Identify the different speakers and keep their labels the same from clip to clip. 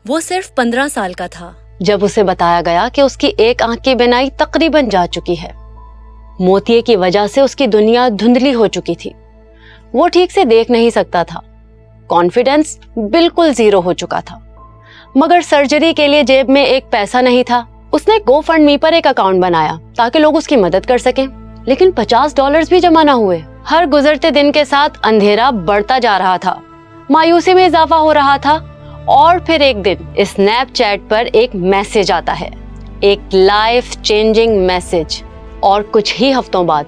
Speaker 1: वो सिर्फ 15 साल का था
Speaker 2: जब उसे बताया गया कि उसकी एक आंख की बीनाई तकरीबन जा चुकी है। मोतिये की वजह से उसकी दुनिया धुंधली हो चुकी थी। वो ठीक से देख नहीं सकता था। कॉन्फिडेंस बिल्कुल जीरो हो चुका था। मगर सर्जरी के लिए जेब में एक पैसा नहीं था। उसने GoFundMe पर एक अकाउंट बनाया ताकि लोग उसकी मदद कर सकें, लेकिन $50 भी जमा ना हुए। हर गुजरते दिन के साथ अंधेरा बढ़ता जा रहा था, मायूसी में इजाफा हो रहा था। और फिर एक दिन स्नैपचैट पर एक मैसेज आता है, एक लाइफ चेंजिंग मैसेज। और कुछ ही हफ्तों बाद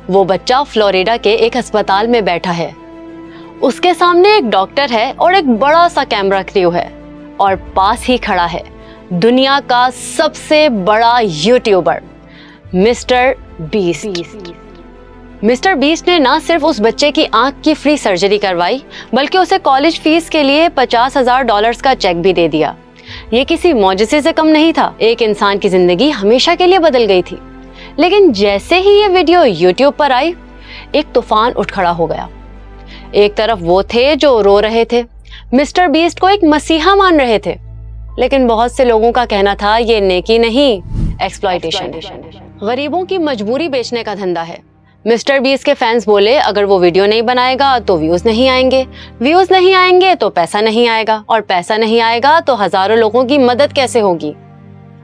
Speaker 2: वो बच्चा फ्लोरिडा के एक अस्पताल में बैठा है। उसके सामने एक डॉक्टर है और एक बड़ा सा कैमरा क्रू है, और पास ही खड़ा है दुनिया का सबसे बड़ा YouTuber mister beast. Mister beast ने ना सिर्फ उस बच्चे की आंख की फ्री सर्जरी करवाई, बल्कि उसे कॉलेज फीस के लिए $50,000 का चेक भी दे दिया। ये किसी मौजज़े से कम नहीं था। एक इंसान की जिंदगी हमेशा के लिए बदल गई थी। लेकिन जैसे ही ये वीडियो यूट्यूब पर आई, एक तूफान उठ खड़ा हो गया। एक तरफ वो थे जो रो रहे थे, मिस्टर बीस्ट को एक मसीहा मान रहे थे, लेकिन बहुत से लोगों का कहना था ये नेकी नहीं, एक्सप्लॉयटेशन, गरीबों की मजबूरी बेचने का धंधा है। मिस्टर बीस्ट के फैंस बोले अगर वो वीडियो नहीं बनाएगा तो व्यूज नहीं आएंगे, व्यूज नहीं आएंगे तो पैसा नहीं आएगा, और पैसा नहीं आएगा तो हजारों लोगों की मदद कैसे होगी।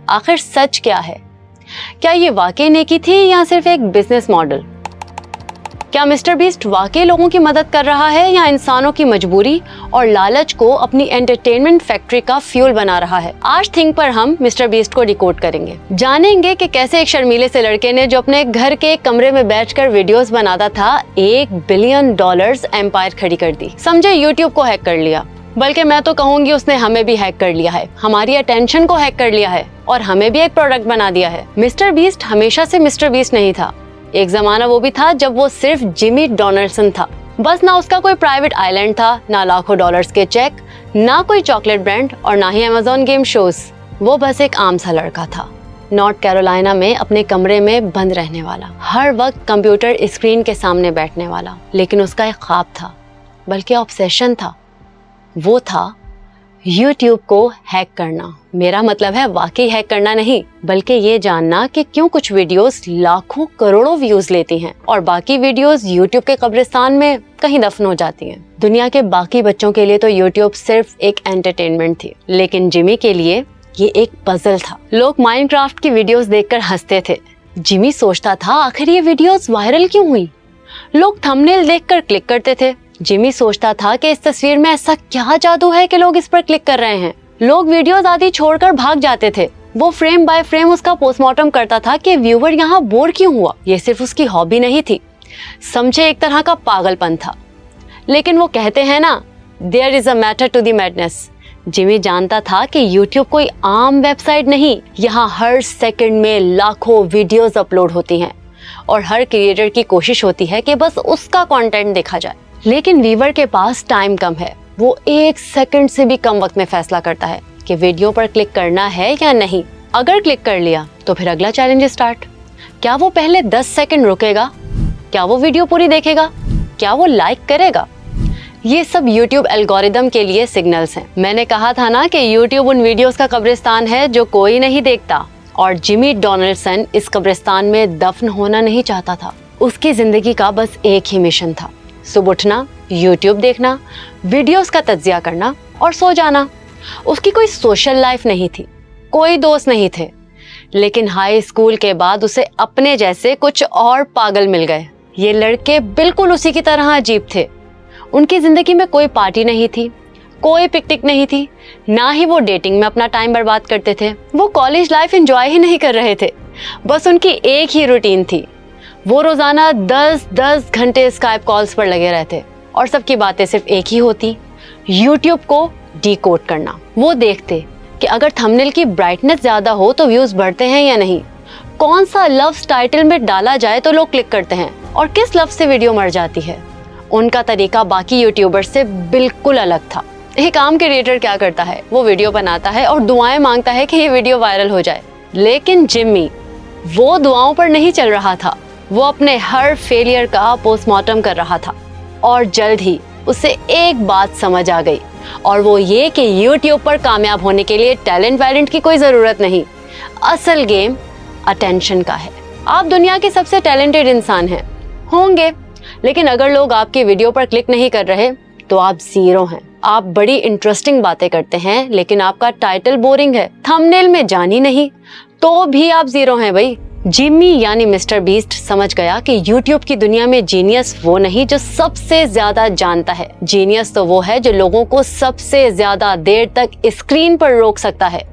Speaker 2: आखिर सच क्या है? क्या ये वाकई नेकी थी या सिर्फ एक बिजनेस मॉडल? क्या मिस्टर बीस्ट वाकई लोगों की मदद कर रहा है या इंसानों की मजबूरी और लालच को अपनी एंटरटेनमेंट फैक्ट्री का फ्यूल बना रहा है? आज थिंक पर हम मिस्टर बीस्ट को डिकोड करेंगे, जानेंगे कि कैसे एक शर्मीले से लड़के ने जो अपने घर के एक कमरे में बैठकर वीडियोस बनाता था, $1 बिलियन एम्पायर खड़ी कर दी। समझे यूट्यूब को हैक कर लिया, बल्कि मैं तो कहूंगी उसने हमें भी हैक कर लिया है, हमारी अटेंशन को हैक कर लिया है और हमें भी एक प्रोडक्ट बना दिया है। मिस्टर बीस्ट हमेशा से मिस्टर बीस्ट नहीं था। एक जमाना वो भी था जब वो सिर्फ जिमी डोनाल्डसन था। बस ना उसका कोई प्राइवेट आइलैंड था, ना लाखों डॉलर्स के चेक, ना कोई चॉकलेट ब्रांड और ना ही अमेज़न गेम शोज। वो बस एक आम सा लड़का था, नॉर्थ कैरोलिना में अपने कमरे में बंद रहने वाला, हर वक्त कंप्यूटर स्क्रीन के सामने बैठने वाला। लेकिन उसका एक ख्वाब था, बल्कि ऑब्सेशन था। वो था YouTube को हैक करना। मेरा मतलब है वाकई हैक करना नहीं, बल्कि ये जानना कि क्यों कुछ वीडियोस लाखों करोड़ों व्यूज लेती हैं और बाकी वीडियोस YouTube के कब्रिस्तान में कहीं दफन हो जाती हैं। दुनिया के बाकी बच्चों के लिए तो YouTube सिर्फ एक एंटरटेनमेंट थी, लेकिन जिमी के लिए ये एक पजल था। लोग माइनक्राफ्ट की वीडियोस देखकर हंसते थे। जिमी सोचता था आखिर ये वीडियोस वायरल क्यों हुई। लोग थंबनेल देखकर क्लिक करते थे। जिमी सोचता था कि इस तस्वीर में ऐसा क्या जादू है कि लोग इस पर क्लिक कर रहे हैं। लोग वीडियोस आदि छोड़कर भाग जाते थे। वो फ्रेम बाय फ्रेम उसका पोस्टमार्टम करता था कि व्यूवर यहाँ बोर क्यों हुआ। ये सिर्फ उसकी हॉबी नहीं थी, समझे, एक तरह का पागलपन था। लेकिन वो कहते हैं ना, there is a matter to the madness. Jimmy जानता था कि YouTube कोई आम वेबसाइट नहीं। यहाँ हर सेकंड में लाखों वीडियोस अपलोड होती हैं और हर क्रिएटर की कोशिश होती है कि बस उसका कंटेंट देखा जाए। लेकिन व्यूवर के पास टाइम कम है। वो 1 सेकंड से भी कम वक्त में फैसला करता है कि वीडियो पर क्लिक करना है या नहीं। अगर क्लिक कर लिया तो फिर अगला चैलेंज स्टार्ट। क्या वो पहले 10 सेकंड रुकेगा? क्या वो वीडियो पूरी देखेगा? क्या वो लाइक करेगा? ये सब YouTube एल्गोरिदम के लिए सिग्नल्स हैं। मैंने कहा था ना कि YouTube उन वीडियोस का कब्रिस्तान है जो कोई नहीं देखता, और जिमी डोनाल्डसन इस कब्रिस्तान में दफन होना नहीं चाहता था। उसकी जिंदगी का बस एक ही मिशन था, सुबह उठना, YouTube देखना, वीडियोस का तज्जिया करना और सो जाना। उसकी कोई सोशल लाइफ नहीं थी, कोई दोस्त नहीं थे। लेकिन हाई स्कूल के बाद उसे अपने जैसे कुछ और पागल मिल गए। ये लड़के बिल्कुल उसी की तरह अजीब थे। उनकी जिंदगी में कोई पार्टी नहीं थी, कोई पिकनिक नहीं थी, ना ही वो डेटिंग में अपना टाइम बर्बाद करते थे। वो कॉलेज लाइफ एंजॉय ही नहीं कर रहे थे। बस उनकी एक ही रूटीन थी, वो रोजाना 10-10 घंटे स्काइप कॉल्स पर लगे रहते और सबकी बातें सिर्फ एक ही होती, YouTube को डिकोड करना। वो देखते कि अगर थंबनेल की ब्राइटनेस ज्यादा हो तो व्यूज बढ़ते हैं या नहीं, कौन सा लफ्ज टाइटल में डाला जाए तो लोग क्लिक करते हैं, और किस लफ्ज से वीडियो मर जाती है। उनका तरीका बाकी यूट्यूबर्स से बिल्कुल अलग था। एक आम क्रिएटर क्या करता है, वो वीडियो बनाता है और दुआएं मांगता है कि ये वीडियो वायरल हो जाए। लेकिन जिमी वो दुआओं पर नहीं चल रहा था, वो अपने हर फेलियर का पोस्टमार्टम कर रहा था। और जल्द ही उसे एक बात समझ आ गई, और वो ये कि YouTube पर कामयाब होने के लिए टैलेंट वैलेंट की कोई जरूरत नहीं। असल गेम अटेंशन का है। आप दुनिया के सबसे टैलेंटेड इंसान हैं, होंगे, लेकिन अगर लोग आपकी वीडियो पर क्लिक नहीं कर रहे तो आप जीरो हैं। आप बड़ी इंटरेस्टिंग बातें करते हैं, लेकिन आपका टाइटल बोरिंग है, थंबनेल में जान ही नहीं, तो भी आप जीरो हैं भाई। जिम्मी यानी मिस्टर बीस्ट समझ गया कि YouTube की दुनिया में जीनियस वो नहीं जो सबसे ज्यादा जानता है, जीनियस तो वो है जो लोगों को सबसे ज्यादा देर तक स्क्रीन पर रोक सकता है।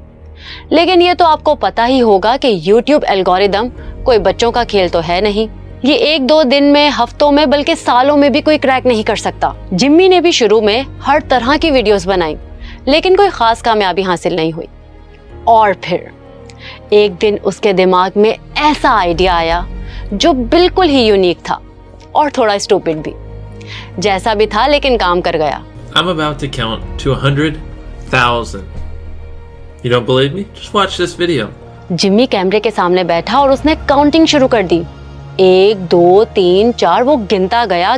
Speaker 2: लेकिन ये तो आपको पता ही होगा कि YouTube एल्गोरिदम कोई बच्चों का खेल तो है नहीं। ये एक दो दिन में, हफ्तों में, बल्कि सालों में भी कोई क्रैक नहीं कर सकता। जिम्मी ने भी शुरू में हर तरह की वीडियोस बनाई, लेकिन कोई खास कामयाबी हासिल नहीं हुई। और फिर एक दिन उसके दिमाग में ऐसा आइडिया आया जो बिल्कुल ही यूनिक था और थोड़ा स्टूपिड भी। जैसा भी था, लेकिन काम कर गया।
Speaker 3: I'm about to count to 100,000. You don't believe me? Just watch this video.
Speaker 2: Jimmy कैमरे के सामने बैठा और उसने काउंटिंग शुरू कर दी। 1 2 3 4 वो गिनता गया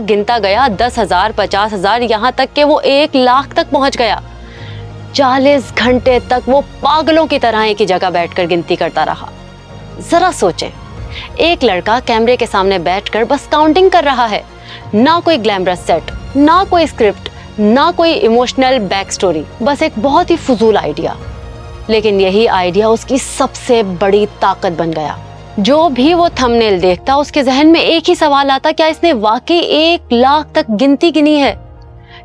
Speaker 2: 10,000, 50,000, यहाँ तक कि वो 1 लाख तक पहुंच गया। 40 घंटे तक वो पागलों की तरह एक ही जगह बैठकर गिनती करता रहा। जरा सोचें, एक लड़का कैमरे के सामने बैठकर बस काउंटिंग कर रहा है, ना कोई ग्लैमरस सेट, ना कोई स्क्रिप्ट, ना कोई इमोशनल बैक स्टोरी, बस एक बहुत ही फजूल आइडिया। लेकिन यही आइडिया उसकी सबसे बड़ी ताकत बन गया। जो भी वो थंबनेल देखता उसके जहन में एक ही सवाल आता, क्या इसने वाकई 1 लाख तक गिनती गिनी है?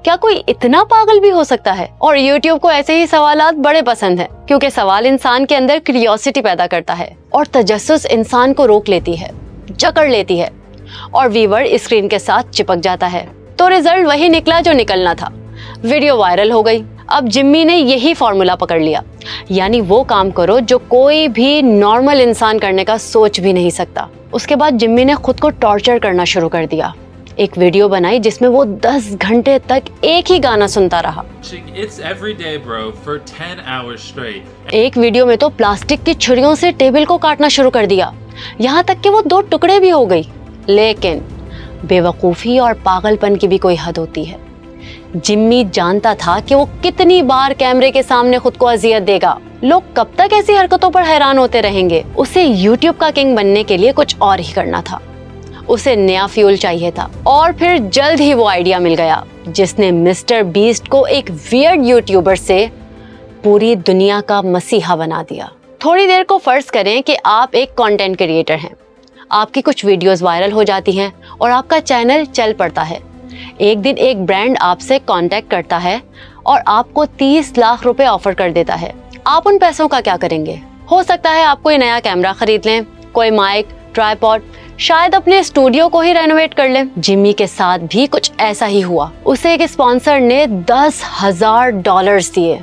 Speaker 2: क्या कोई इतना पागल भी हो सकता है? और YouTube को ऐसे ही सवालात बड़े पसंद हैं, क्योंकि सवाल इंसान के अंदर क्यूरियोसिटी पैदा करता है और तजस्सुस इंसान को रोक लेती है, जकड़ लेती है, और व्यूअर स्क्रीन के साथ चिपक जाता है। तो रिजल्ट वही निकला जो निकलना था। वीडियो वायरल हो गई। अब जिम्मी ने यही फॉर्मूला पकड़ लिया, यानी वो काम करो जो कोई भी नॉर्मल इंसान करने का सोच भी नहीं सकता। उसके बाद जिम्मी ने खुद को टॉर्चर करना शुरू कर दिया। एक वीडियो बनाई जिसमें वो 10 घंटे तक एक ही गाना सुनता रहा।
Speaker 3: It's every day, bro, for 10 hours straight.
Speaker 2: एक वीडियो में तो प्लास्टिक की छुरियों से टेबल को काटना शुरू कर दिया, यहाँ तक कि वो 2 टुकड़े भी हो गई। लेकिन बेवकूफी और पागलपन की भी कोई हद होती है। जिम्मी जानता था कि वो कितनी बार कैमरे के सामने खुद को अजियत देगा। लोग कब तक ऐसी हरकतों पर हैरान होते रहेंगे। उसे YouTube का किंग बनने के लिए कुछ और ही करना था। उसे नया फ्यूल चाहिए था, और फिर जल्द ही वो आइडिया मिल गया जिसने मिस्टर बीस्ट को एक वियर्ड यूट्यूबर से पूरी दुनिया का मसीहा बना दिया। थोड़ी देर को फर्ज करें कि आप एक कंटेंट क्रिएटर हैं, आपकी कुछ वीडियोस वायरल हो जाती हैं और आपका चैनल चल पड़ता है। एक दिन एक ब्रांड आपसे कांटेक्ट करता है और आपको 30 लाख रुपए ऑफर कर देता है। आप उन पैसों का क्या करेंगे? हो सकता है आप कोई नया कैमरा खरीद लें, कोई माइक, ट्राइपॉड, शायद अपने स्टूडियो को ही रेनोवेट कर लें। जिम्मी के साथ भी कुछ ऐसा ही हुआ। उसे एक स्पॉन्सर ने $10,000 दिए,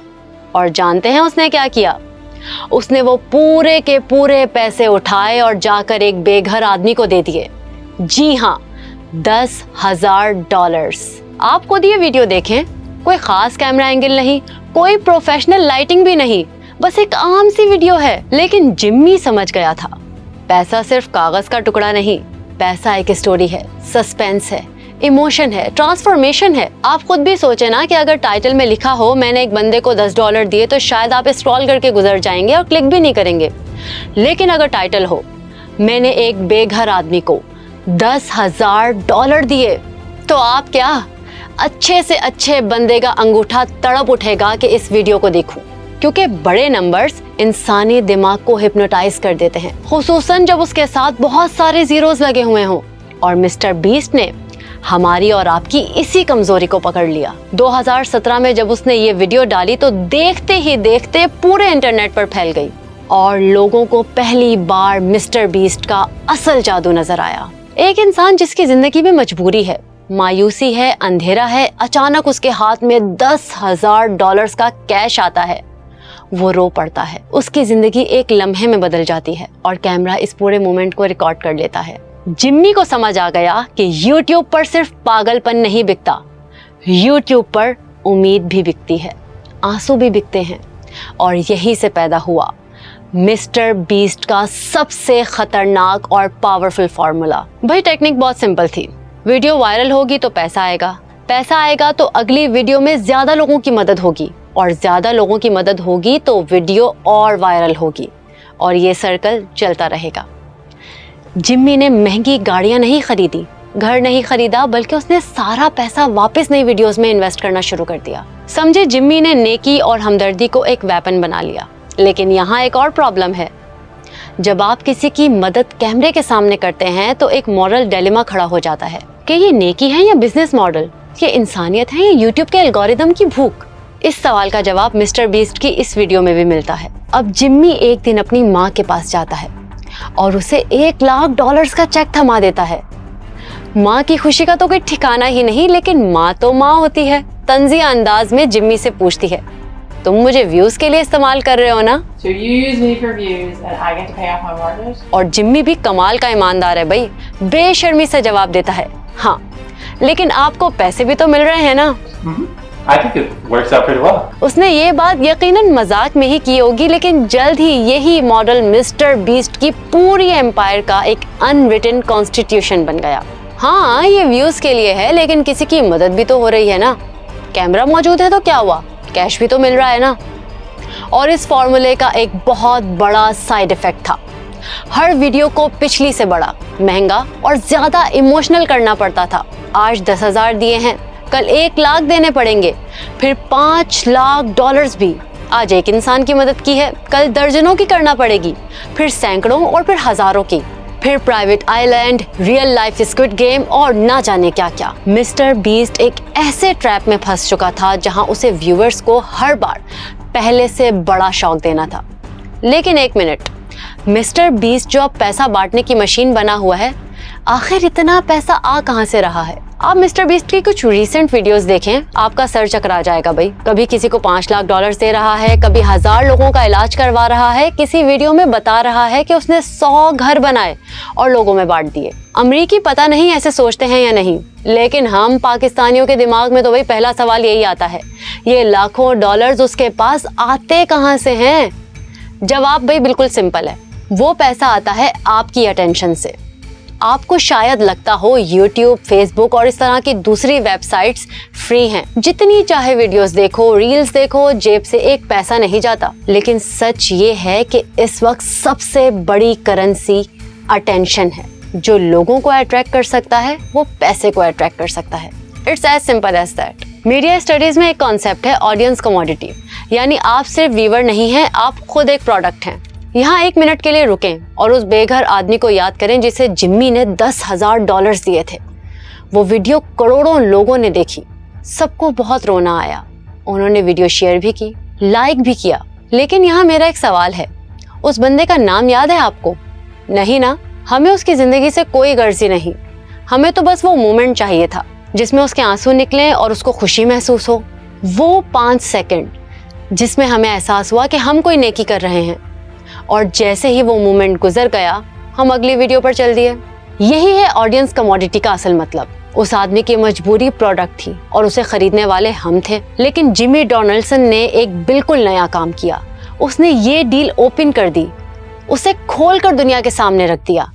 Speaker 2: और जानते हैं उसने क्या किया? उसने वो पूरे के पूरे पैसे उठाए और जाकर एक बेघर आदमी को दे दिए। जी हाँ, $10,000। आप खुद ये वीडियो देखें, कोई खास कैमरा एंगल नहीं, कोई प्रोफेशनल लाइटिंग भी नहीं, बस एक आम सी वीडियो है। लेकिन जिम्मी समझ गया था, पैसा सिर्फ कागज का टुकड़ा नहीं, पैसा एक स्टोरी है, सस्पेंस है, इमोशन है, ट्रांसफॉर्मेशन है। आप खुद भी सोचे ना कि अगर टाइटल में लिखा हो मैंने एक बंदे को $10 दिए, तो शायद आप स्क्रॉल करके गुजर जाएंगे और क्लिक भी नहीं करेंगे। लेकिन अगर टाइटल हो मैंने एक बेघर आदमी को $10,000 दिए, तो आप क्या, अच्छे से अच्छे बंदे का अंगूठा तड़प उठेगा कि इस वीडियो को देखूं, क्योंकि बड़े नंबर्स इंसानी दिमाग को हिप्नोटाइज कर देते हैं, खुसूसन जब उसके साथ बहुत सारे जीरोस लगे हुए हों। और मिस्टर बीस्ट ने हमारी और आपकी इसी कमजोरी को पकड़ लिया। 2017 में जब उसने ये वीडियो डाली तो देखते ही देखते पूरे इंटरनेट पर फैल गई, और लोगों को पहली बार मिस्टर बीस्ट का असल जादू नजर आया। एक इंसान जिसकी जिंदगी में मजबूरी है, मायूसी है, अंधेरा है, अचानक उसके हाथ में $10,000 का कैश आता है, वो रो पड़ता है। उसकी जिंदगी एक लम्हे में बदल जाती है और कैमरा इस पूरे मोमेंट को रिकॉर्ड कर लेता है। जिम्मी को समझ आ गया कि YouTube पर सिर्फ पागलपन नहीं बिकता, YouTube पर उम्मीद भी बिकती है, आंसू भी बिकते हैं। और यही से पैदा हुआ मिस्टर बीस्ट का सबसे खतरनाक और पावरफुल फॉर्मूला। भाई टेक्निक बहुत सिंपल थी, वीडियो वायरल होगी तो पैसा आएगा, पैसा आएगा तो अगली वीडियो में ज्यादा लोगों की मदद होगी, और ज्यादा लोगों की मदद होगी तो वीडियो और वायरल होगी, और ये सर्कल चलता रहेगा। जिम्मी ने महंगी गाड़ियां नहीं खरीदी, घर नहीं खरीदा, बल्कि उसने सारा पैसा वापस नई वीडियोस में इन्वेस्ट करना शुरू कर दिया। समझे, जिम्मी ने नेकी और हमदर्दी को एक वेपन बना लिया। लेकिन यहाँ एक और प्रॉब्लम है। जब आप किसी की मदद कैमरे के सामने करते हैं तो एक मॉरल डिलेमा खड़ा हो जाता है कि ये नेकी है या बिजनेस मॉडल, ये इंसानियत है या यूट्यूब के एल्गोरिदम की भूख। इस सवाल का जवाब मिस्टर बीस्ट की इस वीडियो में भी मिलता है। अब जिम्मी एक दिन अपनी माँ के पास जाता है और उसे $1 लाख का चेक थमा देता है। माँ की खुशी का तो कोई ठिकाना ही नहीं, लेकिन माँ तो माँ होती है। तंजिया अंदाज में जिम्मी से पूछती है, तुम मुझे व्यूज के लिए इस्तेमाल कर रहे हो ना?
Speaker 4: So you use me for views and I get to pay off my mortgage?
Speaker 2: और जिम्मी भी कमाल का ईमानदार है भाई, बेशर्मी से जवाब देता है, हाँ, लेकिन आपको पैसे भी तो मिल रहे हैं ना।
Speaker 3: I think it works out pretty well.
Speaker 2: उसने ये बात यकीनन मजाक में ही की होगी, लेकिन जल्द ही यही मॉडल मिस्टर बीस्ट की पूरी एम्पायर का एक अनरिटन कॉन्स्टिट्यूशन बन गया। हाँ, ये व्यूज के लिए है, लेकिन किसी की मदद भी तो हो रही है ना। कैमरा मौजूद है तो क्या हुआ, कैश भी तो मिल रहा है ना। और इस फॉर्मूले का एक बहुत बड़ा साइड इफेक्ट था। हर वीडियो को पिछली से बड़ा, महंगा और ज्यादा इमोशनल करना पड़ता था। आज 10,000 दिए हैं, कल 1 लाख देने पड़ेंगे, फिर $5 लाख भी। आज एक इंसान की मदद की है, कल दर्जनों की करना पड़ेगी, फिर सैकड़ों और फिर हजारों की, फिर private island, real life squid game और ना जाने क्या क्या। मिस्टर बीस्ट एक ऐसे ट्रैप में फंस चुका था जहां उसे व्यूअर्स को हर बार पहले से बड़ा शौक देना था। लेकिन एक मिनट, मिस्टर बीस्ट जो अब पैसा बांटने की मशीन बना हुआ है, आखिर इतना पैसा आ कहां से रहा है? आप मिस्टर बीस्ट की कुछ रीसेंट वीडियोस देखें, आपका सर चकरा जाएगा भाई। कभी किसी को $5 लाख दे रहा है, कभी 1000 लोगों का इलाज करवा रहा है, किसी वीडियो में बता रहा है कि उसने 100 घर बनाए और लोगों में बांट दिए। अमरीकी पता नहीं ऐसे सोचते हैं या नहीं, लेकिन हम पाकिस्तानियों के दिमाग में तो भाई पहला सवाल यही आता है, ये लाखों डॉलर्स उसके पास आते कहाँ से हैं? जवाब भाई बिल्कुल सिंपल है, वो पैसा आता है आपकी अटेंशन से। आपको शायद लगता हो YouTube, Facebook और इस तरह की दूसरी वेबसाइट्स फ्री हैं, जितनी चाहे वीडियोस देखो, रील्स देखो, जेब से एक पैसा नहीं जाता। लेकिन सच ये है कि इस वक्त सबसे बड़ी करेंसी अटेंशन है। जो लोगों को अट्रैक्ट कर सकता है वो पैसे को अट्रैक्ट कर सकता है। It's as simple as that. Media studies में एक कॉन्सेप्ट है ऑडियंस कमोडिटी, यानी आप सिर्फ व्यूअर नहीं हैं, आप खुद एक प्रोडक्ट हैं। यहाँ 1 मिनट के लिए रुकें और उस बेघर आदमी को याद करें जिसे जिम्मी ने $10,000 दिए थे। वो वीडियो करोड़ों लोगों ने देखी, सबको बहुत रोना आया, उन्होंने वीडियो शेयर भी की, लाइक भी किया। लेकिन यहाँ मेरा एक सवाल है, उस बंदे का नाम याद है आपको? नहीं ना। हमें उसकी जिंदगी से कोई गर्ज ही नहीं, हमें तो बस वो मोमेंट चाहिए था जिसमें उसके आंसू निकले और उसको खुशी महसूस हो। वो 5 सेकंड जिसमें हमें एहसास हुआ कि हम कोई नेकी कर रहे हैं, और जैसे ही वो मोमेंट गुजर गया हम अगली वीडियो पर चल दिए। यही है ऑडियंस कमोडिटी का असल मतलब। उस आदमी की मजबूरी प्रोडक्ट थी और उसे खरीदने वाले हम थे। लेकिन जिमी डोनाल्डसन ने एक बिल्कुल नया काम किया। उसने ये डील ओपन कर दी, उसे खोल कर दुनिया के सामने रख दिया।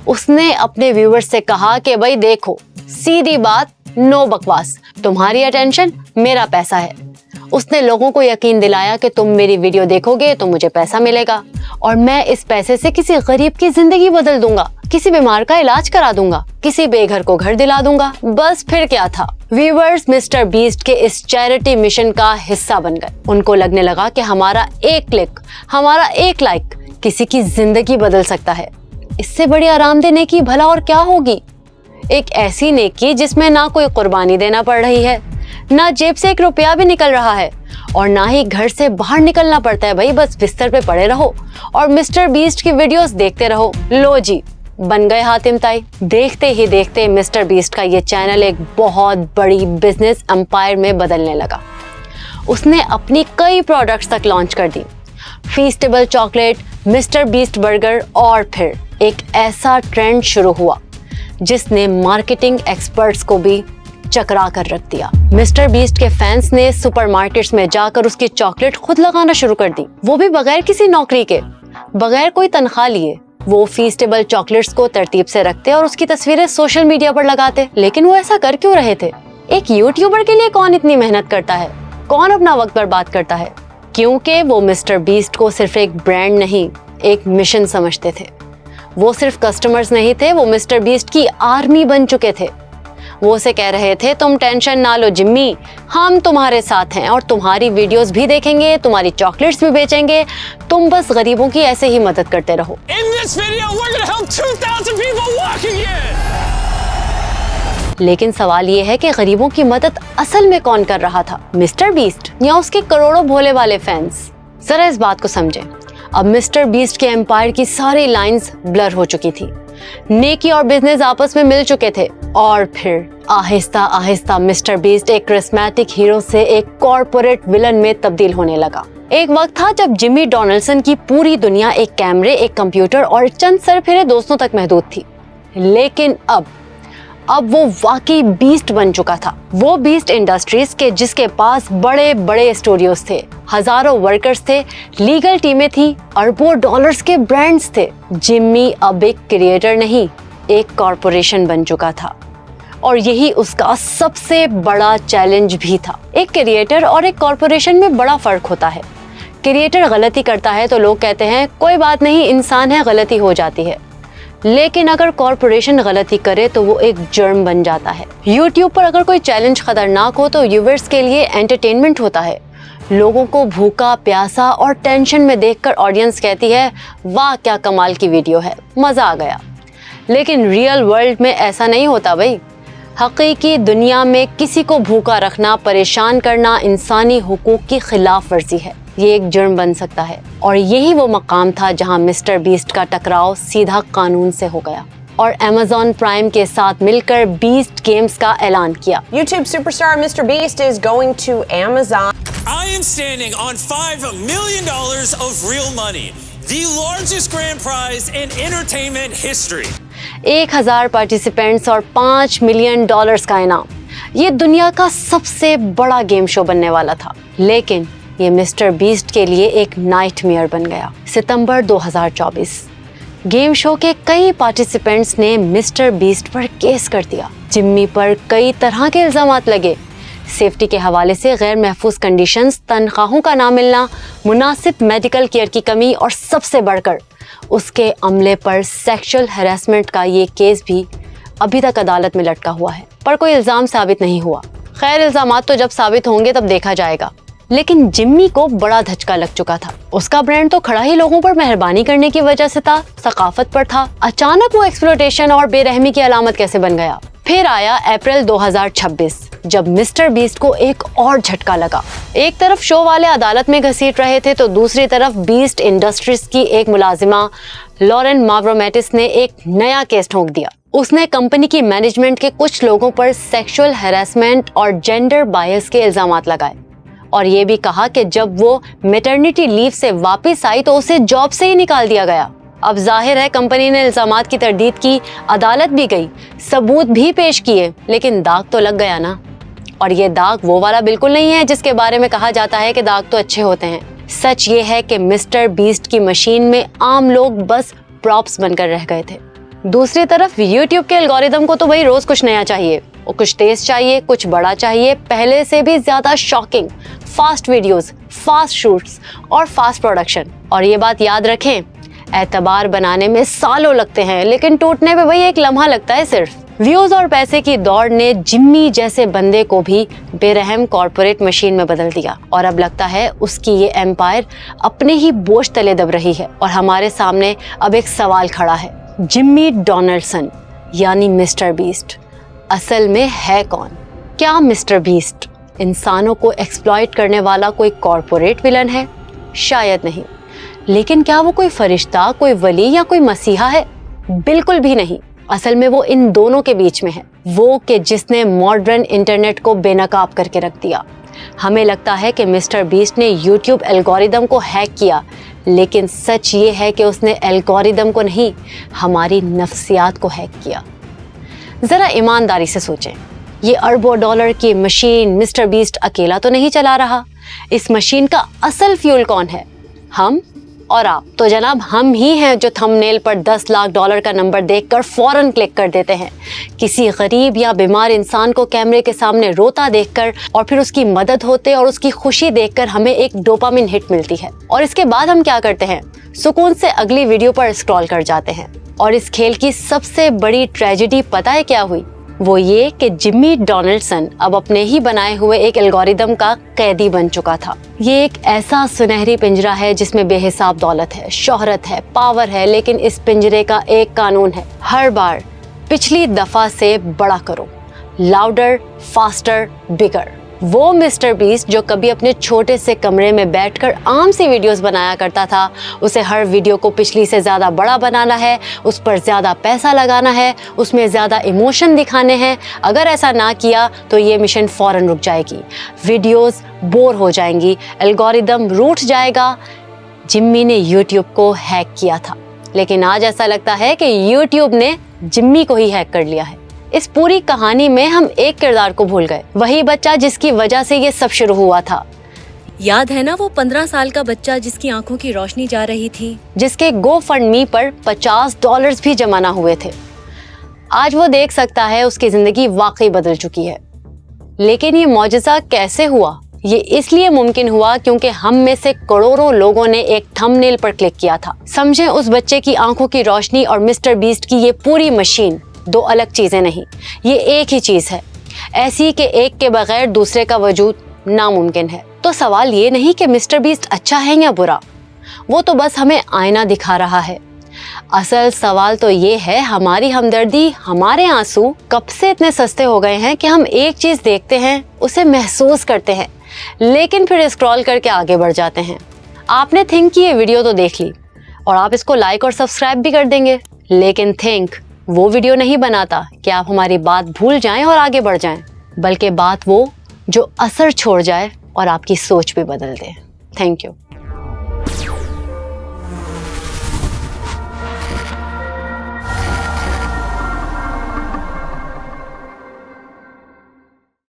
Speaker 2: उसने अपने व्यूअर्स से कहा कि भाई देखो, सीधी बात, नो बकवास, तुम्हारी अटेंशन मेरा पैसा है। उसने लोगों को यकीन दिलाया कि तुम मेरी वीडियो देखोगे तो मुझे पैसा मिलेगा और मैं इस पैसे से किसी गरीब की जिंदगी बदल दूंगा, किसी बीमार का इलाज करा दूंगा, किसी बेघर को घर दिला दूंगा। बस फिर क्या था, व्यूअर्स मिस्टर बीस्ट के इस चैरिटी मिशन का हिस्सा बन गए। उनको लगने लगा कि हमारा एक क्लिक, हमारा एक लाइक किसी की जिंदगी बदल सकता है। इससे बड़ी आरामदेह नेकी भला और क्या होगी? एक ऐसी नेकी जिसमें ना कोई कुर्बानी देना पड़ रही है, ना जेब से 1 रुपया भी निकल रहा है और ना ही घर से बाहर निकलना पड़ता है। भाई बस बिस्तर पे पड़े रहो और मिस्टर बीस्ट की वीडियोस देखते रहो। लो जी, बन गए हातिम ताई। देखते ही देखते मिस्टर बीस्ट का ये चैनल एक बहुत बड़ी बिजनेस एम्पायर में बदलने लगा। उसने अपनी कई प्रोडक्ट्स तक लॉन्च कर दी, फीस्टेबल चॉकलेट, मिस्टर बीस्ट बर्गर, और फिर एक ऐसा ट्रेंड शुरू हुआ जिसने मार्केटिंग एक्सपर्ट्स को भी चकरा कर रख दिया। मिस्टर बीस्ट के फैंस ने सुपरमार्केट्स में जाकर उसकी चॉकलेट खुद लगाना शुरू कर दी, वो भी बगैर किसी नौकरी के, बगैर कोई तनख्वाह लिए। वो फीस्टेबल चॉकलेट्स को तरतीब से रखते और उसकी तस्वीरें सोशल मीडिया पर लगाते। लेकिन वो ऐसा कर क्यों रहे थे? एक यूट्यूबर के लिए कौन इतनी मेहनत करता है, कौन अपना वक्त बर्बाद करता है? क्योंकि वो मिस्टर बीस्ट को सिर्फ एक ब्रांड नहीं, एक मिशन समझते थे। वो सिर्फ कस्टमर्स नहीं थे, वो मिस्टर बीस्ट की आर्मी बन चुके थे। वो उसे कह रहे थे, तुम टेंशन ना लो जिम्मी, हम तुम्हारे साथ हैं और तुम्हारी वीडियोस भी देखेंगे, तुम्हारी चॉकलेट्स भी बेचेंगे, तुम बस गरीबों की ऐसे ही मदद करते रहो।
Speaker 5: In this video, we're gonna help 2,000 people walk again.
Speaker 2: लेकिन सवाल ये है कि गरीबों की मदद असल में कौन कर रहा था, मिस्टर बीस्ट या उसके करोड़ों भोले वाले फैंस? जरा इस बात को समझें। अब मिस्टर बीस्ट के एम्पायर की सारी लाइंस ब्लर हो चुकी थी, नेकी और बिजनेस आपस में मिल चुके थे और फिर आहिस्ता आहिस्ता मिस्टर बीस्ट एक करिश्मेटिक हीरो से एक कॉर्पोरेट विलन में तब्दील होने लगा। एक वक्त था जब जिमी डोनाल्डसन की पूरी दुनिया एक कैमरे, एक कंप्यूटर और चंद सरफिरे दोस्तों तक महदूद थी। लेकिन अब वो वाकई बीस्ट बन चुका था। वो बीस्ट इंडस्ट्रीज के जिसके पास बड़े बड़े स्टूडियोज थे, हजारों वर्कर्स थे, लीगल टीमें थी, अरबों डॉलर्स के ब्रांड्स थे। जिम्मी अब एक क्रिएटर नहीं, एक कॉरपोरेशन बन चुका था और यही उसका सबसे बड़ा चैलेंज भी था। एक क्रिएटर और एक कॉरपोरेशन में बड़ा फर्क होता है। क्रिएटर गलती करता है तो लोग कहते हैं कोई बात नहीं, इंसान है, गलती हो जाती है। लेकिन अगर कॉरपोरेशन गलती करे तो वो एक जुर्म बन जाता है। यूट्यूब पर अगर कोई चैलेंज खतरनाक हो तो व्यूअर्स के लिए एंटरटेनमेंट होता है। लोगों को भूखा प्यासा और टेंशन में देखकर ऑडियंस कहती है वाह क्या कमाल की वीडियो है, मजा आ गया। लेकिन रियल वर्ल्ड में ऐसा नहीं होता भाई। हकीकी दुनिया में किसी को भूखा रखना, परेशान करना इंसानी हुकूक की खिलाफ वर्जी है। ये एक जुर्म बन सकता है और यही वो मकाम था जहां मिस्टर बीस्ट का टकराव सीधा कानून से हो गया और Amazon प्राइम के साथ मिलकर बीस्ट गेम्स का ऐलान किया।
Speaker 6: YouTube superstar Mr. Beast is going to Amazon.
Speaker 5: I am standing on $5 million of real money, the largest grand prize in entertainment history.
Speaker 2: 1000 participants और $5 मिलियन का इनाम। ये दुनिया का सबसे बड़ा गेम शो बनने वाला था, लेकिन ये मिस्टर बीस्ट के लिए एक नाइटमेयर बन गया। सितंबर 2024 गेम शो के कई पार्टिसिपेंट्स ने मिस्टर बीस्ट पर केस कर दिया। जिम्मी पर कई तरह के इल्जामात लगे, सेफ्टी के हवाले से गैर महफूज कंडीशंस, तनख्वाहों का ना मिलना, मुनासिब मेडिकल केयर की कमी और सबसे बढ़कर उसके अमले पर सेक्सुअल हैरेसमेंट का ये केस भी अभी तक अदालत में लटका हुआ है, पर कोई इल्जाम साबित नहीं हुआ। खैर, इल्जामात तो जब साबित होंगे तब देखा जाएगा। लेकिन जिम्मी को बड़ा धचका लग चुका था। उसका ब्रांड तो खड़ा ही लोगों पर मेहरबानी करने की वजह से था, सकाफत पर था। अचानक वो एक्सप्लॉयटेशन और बेरहमी की अलामत कैसे बन गया? फिर आया अप्रैल 2026 जब मिस्टर बीस्ट को एक और झटका लगा। एक तरफ शो वाले अदालत में घसीट रहे थे तो दूसरी तरफ बीस्ट इंडस्ट्रीज की एक मुलाजिमा लॉरेन माव्रोमेटिस ने एक नया केस ठोक दिया। उसने कंपनी की मैनेजमेंट के कुछ लोगों पर सेक्सुअल हैरेसमेंट और जेंडर बायस के इल्जामात लगाए और ये भी कहा कि जब वो मैटरनिटी लीव से वापस आई तो उसे जॉब से ही निकाल दिया गया। अब जाहिर है कंपनी ने इल्जामात की तरदीद की, अदालत भी गई, सबूत भी पेश किए, लेकिन दाग तो लग गया ना। और ये दाग वो वाला बिल्कुल नहीं है जिसके बारे में कहा जाता है कि दाग तो अच्छे होते हैं। सच ये है कि मिस्टर बीस्ट की मशीन में आम लोग बस प्रॉप्स बनकर रह गए थे। दूसरी तरफ यूट्यूब के एल्गोरिदम को तो भाई रोज कुछ नया चाहिए, वो कुछ तेज चाहिए, कुछ बड़ा चाहिए, पहले से भी ज्यादा shocking, fast videos, fast shoots और फास्ट प्रोडक्शन। और ये बात याद रखें, एतबार बनाने में सालों लगते हैं लेकिन टूटने पे भाई एक लम्हा लगता है सिर्फ। व्यूज और पैसे की दौड़ ने जिम्मी जैसे बंदे को भी बेरहम कॉर्पोरेट मशीन में बदल दिया और अब लगता है उसकी ये एम्पायर अपने ही बोझ तले दब रही है। और हमारे सामने अब एक सवाल खड़ा है, जिम्मी डोनाल्डसन यानी मिस्टर बीस्ट असल में है कौन? क्या मिस्टर बीस्ट इंसानों को एक्सप्लॉइट करने वाला कोई कॉर्पोरेट विलन है? शायद नहीं। लेकिन क्या वो कोई फरिश्ता, कोई वली या कोई मसीहा है? बिल्कुल भी नहीं। असल में वो इन दोनों के बीच में है, वो कि जिसने मॉडर्न इंटरनेट को बेनकाब करके रख दिया। हमें लगता है कि मिस्टर बीस्ट ने यूट्यूब एल्गोरिदम को हैक किया, लेकिन सच ये है कि उसने एल्गोरिदम को नहीं, हमारी नफ्सियात को हैक किया। जरा ईमानदारी से सोचें, ये अरबों डॉलर की मशीन मिस्टर बीस्ट अकेला तो नहीं चला रहा। इस मशीन का असल फ्यूल कौन है? हम और आप। तो जनाब हम ही हैं जो थंबनेल पर 10 लाख डॉलर का नंबर देखकर फौरन क्लिक कर देते हैं। किसी गरीब या बीमार इंसान को कैमरे के सामने रोता देखकर और फिर उसकी मदद होते और उसकी खुशी देखकर हमें एक डोपामिन हिट मिलती है। और इसके बाद हम क्या करते हैं, सुकून से अगली वीडियो पर स्क्रॉल कर जाते हैं। और इस खेल की सबसे बड़ी ट्रेजेडी पता है क्या हुई? वो ये कि जिम्मी डोनाल्डसन अब अपने ही बनाए हुए एक एल्गोरिदम का कैदी बन चुका था। ये एक ऐसा सुनहरी पिंजरा है जिसमें बेहिसाब दौलत है, शोहरत है, पावर है, लेकिन इस पिंजरे का एक कानून है, हर बार पिछली दफा से बड़ा करो, लाउडर, फास्टर, बिगर। वो मिस्टर बीस्ट जो कभी अपने छोटे से कमरे में बैठकर आम सी वीडियोस बनाया करता था, उसे हर वीडियो को पिछली से ज़्यादा बड़ा बनाना है, उस पर ज़्यादा पैसा लगाना है, उसमें ज़्यादा इमोशन दिखाने हैं। अगर ऐसा ना किया तो ये मिशन फ़ौरन रुक जाएगी, वीडियोस बोर हो जाएंगी, एल्गोरिदम रूठ जाएगा। जिम्मी ने यूट्यूब को हैक किया था, लेकिन आज ऐसा लगता है कि यूट्यूब ने जिम्मी को ही हैक कर लिया है। इस पूरी कहानी में हम एक किरदार को भूल गए, वही बच्चा जिसकी वजह से ये सब शुरू हुआ था।
Speaker 1: याद है ना वो 15 साल का बच्चा जिसकी आंखों की रोशनी जा रही थी,
Speaker 2: जिसके GoFundMe पर $50 भी जमा ना हुए थे। आज वो देख सकता है उसकी जिंदगी वाकई बदल चुकी है। लेकिन ये मौजज़ा कैसे हुआ? ये इसलिए मुमकिन हुआ क्योंकि हम में से करोड़ों लोगों ने एक थंबनेल पर क्लिक किया था। समझें, उस बच्चे की आंखों की रोशनी और मिस्टर बीस्ट की ये पूरी मशीन दो अलग चीजें नहीं, ये एक ही चीज है, ऐसी कि एक के बगैर दूसरे का वजूद नामुमकिन है। तो सवाल ये नहीं कि मिस्टर बीस्ट अच्छा है या बुरा, वो तो बस हमें आईना दिखा रहा है। असल सवाल तो ये है, हमारी हमदर्दी, हमारे आंसू कब से इतने सस्ते हो गए हैं कि हम एक चीज देखते हैं, उसे महसूस करते हैं, लेकिन फिर स्क्रॉल करके आगे बढ़ जाते हैं। आपने थिंक की ये वीडियो तो देख ली और आप इसको लाइक और सब्सक्राइब भी कर देंगे, लेकिन थिंक वो वीडियो नहीं बनाता कि आप हमारी बात भूल जाएं और आगे बढ़ जाएं, बल्कि बात वो जो असर छोड़ जाए और आपकी सोच भी बदल दे। Thank you.